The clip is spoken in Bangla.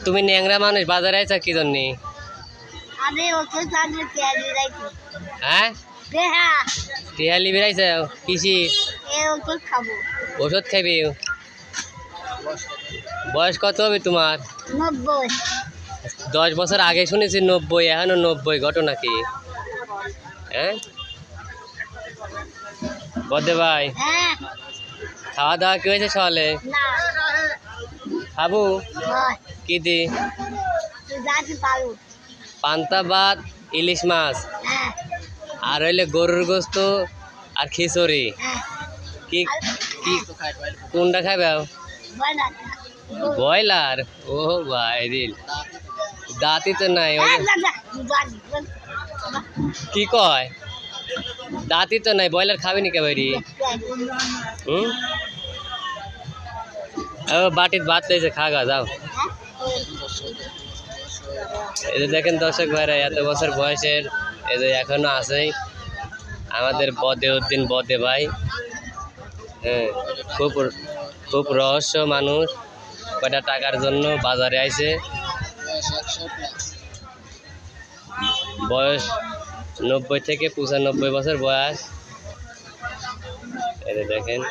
তুমি ন্যাংরা মানুষ বাজারে আইছা কি জন্যে? হ্যাঁ টিহালি বেড়াইছ কিসি ওষুধ খাবি? বয়স কত হবে তোমার? 10 বছর আগে শুনেছি 90, এখনো 90, ঘটনা কি? হ্যাঁ বদে ভাই খাওয়া দাওয়া কি হয়েছে সকালে? খাবো কি দি? পান্তা ভাত, ইলিশ মাছ আর হইলে গরুর গোস্ত আর খিচুড়ি। কি কি কোনটা খাবে? ব্রয়লার? ও ভাই দিল দাঁতই তো নাই। কি কয় দাঁতই তো নাই, ব্রয়লার খাবি নি কেবারি? বাটির ভাত লেগেছে, খাগা যাও। এই যে দেখেন দর্শক ভাইরা, এত বছর বয়সের এই যে এখনো আছেই আমাদের বদেউদ্দিন বদে ভাই। হ্যাঁ খুব খুব রহস্য মানুষ, কয়টা টাকার জন্য বাজারে আইছে। বয়স 90 থেকে 95 বছর বয়স। এই যে দেখেন।